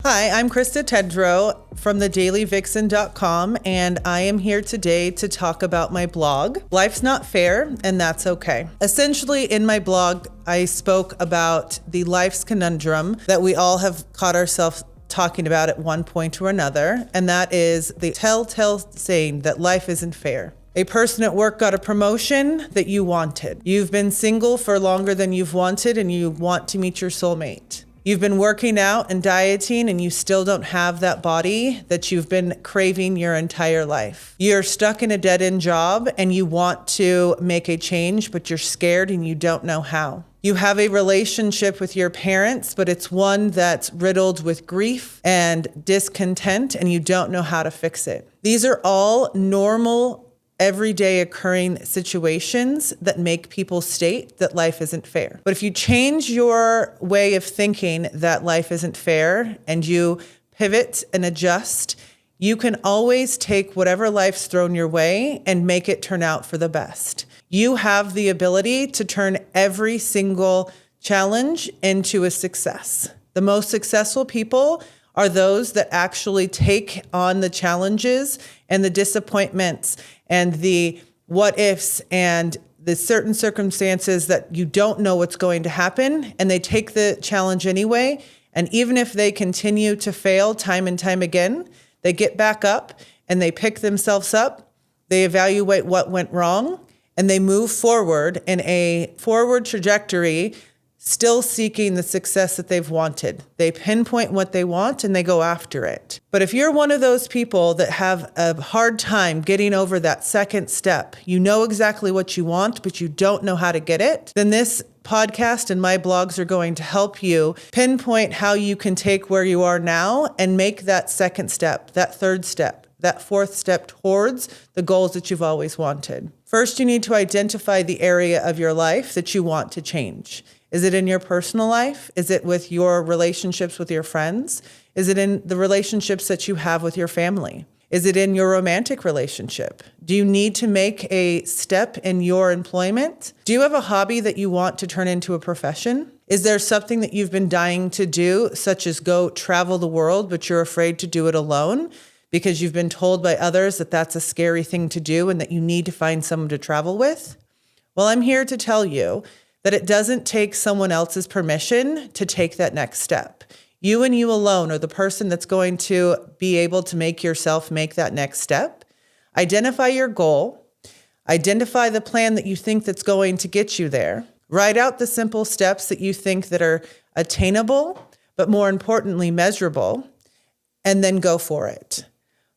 Hi, I'm Krista Tedrow from thedailyvixen.com, and I am here today to talk about my blog. Life's not fair, and that's okay. Essentially, in my blog, I spoke about the life's conundrum that we all have caught ourselves talking about at one point or another, and that is the telltale saying that life isn't fair. A person at work got a promotion that you wanted. You've been single for longer than you've wanted, and you want to meet your soulmate. You've been working out and dieting and you still don't have that body that you've been craving your entire life. You're stuck in a dead-end job and you want to make a change, but you're scared and you don't know how. You have a relationship with your parents, but it's one that's riddled with grief and discontent and you don't know how to fix it. These are all normal, everyday occurring situations that make people state that life isn't fair. But if you change your way of thinking that life isn't fair and you pivot and adjust, you can always take whatever life's thrown your way and make it turn out for the best. You have the ability to turn every single challenge into a success. The most successful people are those that actually take on the challenges and the disappointments and the what ifs and the certain circumstances that you don't know what's going to happen, and they take the challenge anyway. And even if they continue to fail time and time again, they get back up and they pick themselves up, they evaluate what went wrong, and they move forward in a forward trajectory, still seeking the success that they've wanted. They pinpoint what they want and they go after it. But if you're one of those people that have a hard time getting over that second step, you know exactly what you want, but you don't know how to get it, then this podcast and my blogs are going to help you pinpoint how you can take where you are now and make that second step, that third step, that fourth step towards the goals that you've always wanted. First, you need to identify the area of your life that you want to change. Is it in your personal life? Is it with your relationships with your friends? Is it in the relationships that you have with your family? Is it in your romantic relationship? Do you need to make a step in your employment? Do you have a hobby that you want to turn into a profession? Is there something that you've been dying to do, such as go travel the world, but you're afraid to do it alone because you've been told by others that that's a scary thing to do and that you need to find someone to travel with? Well, I'm here to tell you that it doesn't take someone else's permission to take that next step. You and you alone are the person that's going to be able to make yourself make that next step. Identify your goal. Identify the plan that you think that's going to get you there. Write out the simple steps that you think that are attainable, but more importantly, measurable, and then go for it.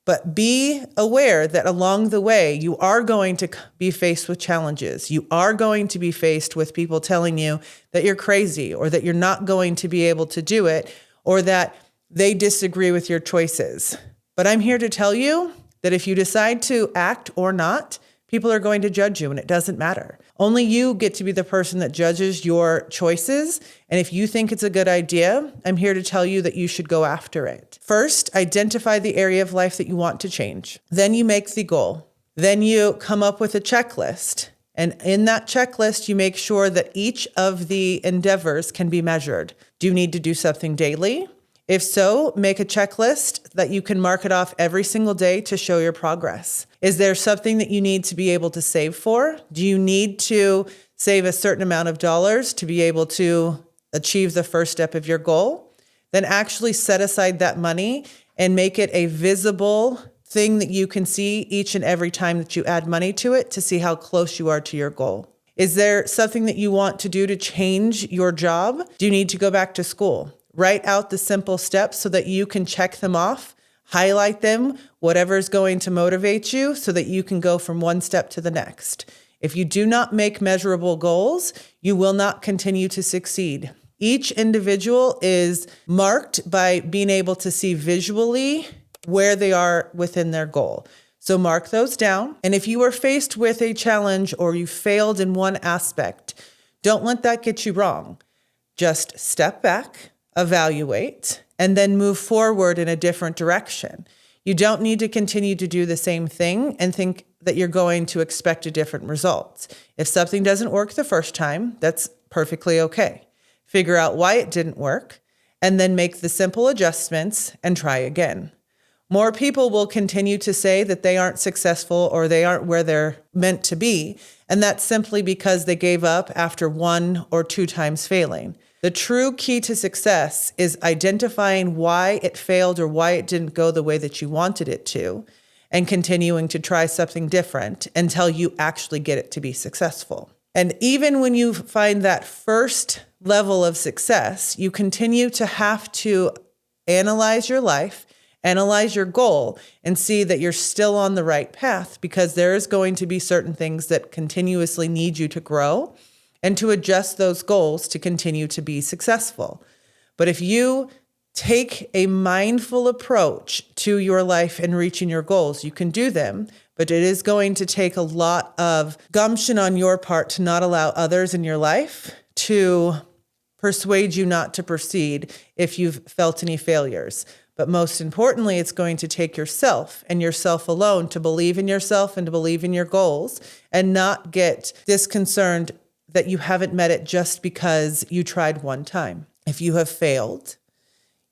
But be aware that along the way, you are going to be faced with challenges. You are going to be faced with people telling you that you're crazy or that you're not going to be able to do it or that they disagree with your choices. But I'm here to tell you that if you decide to act or not, people are going to judge you and it doesn't matter. Only you get to be the person that judges your choices. And if you think it's a good idea, I'm here to tell you that you should go after it. First, identify the area of life that you want to change. Then you make the goal. Then you come up with a checklist. And in that checklist, you make sure that each of the endeavors can be measured. Do you need to do something daily? If so, make a checklist that you can mark it off every single day to show your progress. Is there something that you need to be able to save for? Do you need to save a certain amount of dollars to be able to achieve the first step of your goal? Then actually set aside that money and make it a visible thing that you can see each and every time that you add money to it to see how close you are to your goal. Is there something that you want to do to change your job? Do you need to go back to school? Write out the simple steps so that you can check them off, highlight them, whatever is going to motivate you so that you can go from one step to the next. If you do not make measurable goals, you will not continue to succeed. Each individual is marked by being able to see visually where they are within their goal. So mark those down. And if you are faced with a challenge or you failed in one aspect, don't let that get you wrong. Just step back, evaluate, and then move forward in a different direction. You don't need to continue to do the same thing and think that you're going to expect a different result. If something doesn't work the first time, that's perfectly okay. Figure out why it didn't work and then make the simple adjustments and try again. More people will continue to say that they aren't successful or they aren't where they're meant to be, and that's simply because they gave up after 1 or 2 times failing. The true key to success is identifying why it failed or why it didn't go the way that you wanted it to, and continuing to try something different until you actually get it to be successful. And even when you find that first level of success, you continue to have to analyze your life, analyze your goal, and see that you're still on the right path, because there is going to be certain things that continuously need you to grow and to adjust those goals to continue to be successful. But if you take a mindful approach to your life and reaching your goals, you can do them, but it is going to take a lot of gumption on your part to not allow others in your life to persuade you not to proceed if you've felt any failures. But most importantly, it's going to take yourself and yourself alone to believe in yourself and to believe in your goals and not get disconcerted that you haven't met it just because you tried one time. If you have failed,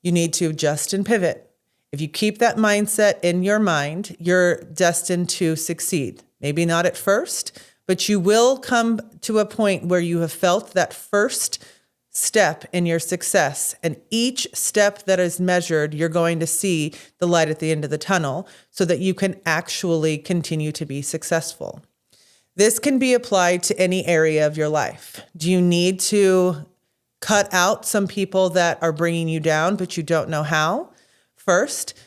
you need to adjust and pivot. If you keep that mindset in your mind, you're destined to succeed. Maybe not at first, but you will come to a point where you have felt that first step in your success. And each step that is measured, you're going to see the light at the end of the tunnel so that you can actually continue to be successful. This can be applied to any area of your life. Do you need to cut out some people that are bringing you down, but you don't know how? First,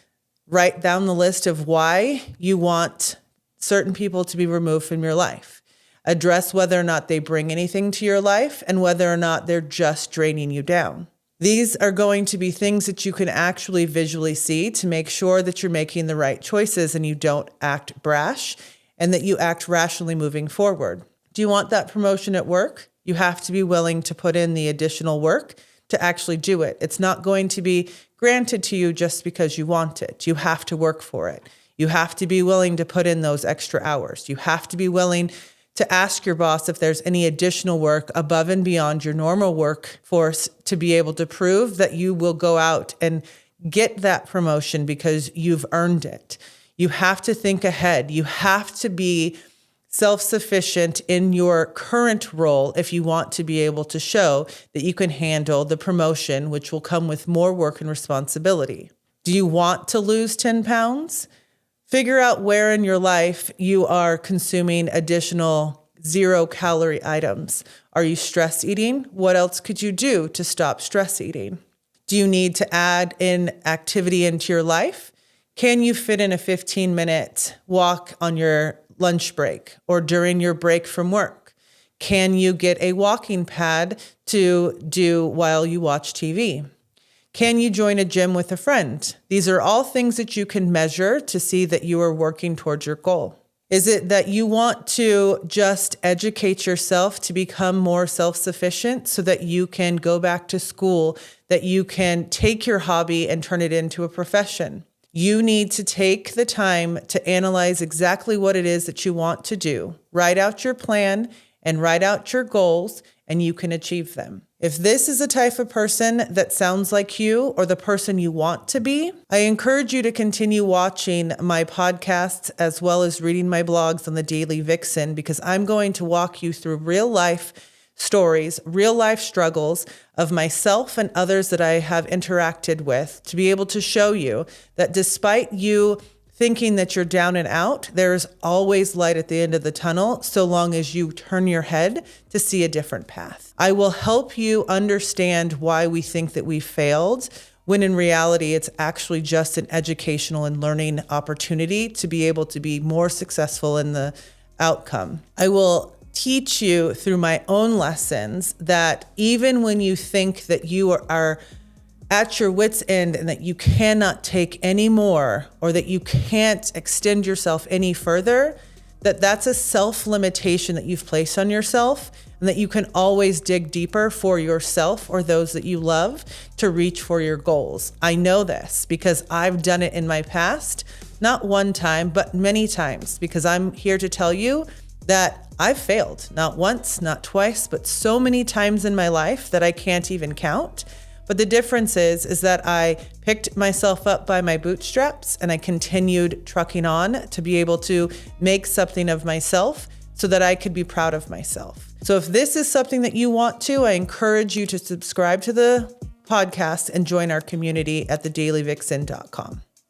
write down the list of why you want certain people to be removed from your life. Address whether or not they bring anything to your life and whether or not they're just draining you down. These are going to be things that you can actually visually see to make sure that you're making the right choices and you don't act brash and that you act rationally moving forward. Do you want that promotion at work? You have to be willing to put in the additional work to actually do it. It's not going to be granted to you just because you want it. You have to work for it. You have to be willing to put in those extra hours. You have to be willing to ask your boss if there's any additional work above and beyond your normal workforce to be able to prove that you will go out and get that promotion because you've earned it. You have to think ahead. You have to be self-sufficient in your current role if you want to be able to show that you can handle the promotion, which will come with more work and responsibility. Do you want to lose 10 pounds? Figure out where in your life you are consuming additional 0-calorie items. Are you stress eating? What else could you do to stop stress eating? Do you need to add in activity into your life? Can you fit in a 15-minute walk on your lunch break or during your break from work? Can you get a walking pad to do while you watch TV? Can you join a gym with a friend? These are all things that you can measure to see that you are working towards your goal. Is it that you want to just educate yourself to become more self-sufficient so that you can go back to school, that you can take your hobby and turn it into a profession? You need to take the time to analyze exactly what it is that you want to do. Write out your plan and write out your goals, and you can achieve them. If this is a type of person that sounds like you or the person you want to be, I encourage you to continue watching my podcasts as well as reading my blogs on the Daily Vixen, because I'm going to walk you through real life stories, real life struggles of myself and others that I have interacted with to be able to show you that despite you thinking that you're down and out, there's always light at the end of the tunnel so long as you turn your head to see a different path. I will help you understand why we think that we failed, when in reality, it's actually just an educational and learning opportunity to be able to be more successful in the outcome. I will teach you through my own lessons that even when you think that you are at your wit's end and that you cannot take any more or that you can't extend yourself any further, that's a self-limitation that you've placed on yourself, and that you can always dig deeper for yourself or those that you love to reach for your goals. I know this because I've done it in my past, not one time, but many times, because I'm here to tell you that I've failed, not once, not twice, but so many times in my life that I can't even count. But the difference is that I picked myself up by my bootstraps and I continued trucking on to be able to make something of myself so that I could be proud of myself. So if this is something that you want to, I encourage you to subscribe to the podcast and join our community at thedailyvixen.com.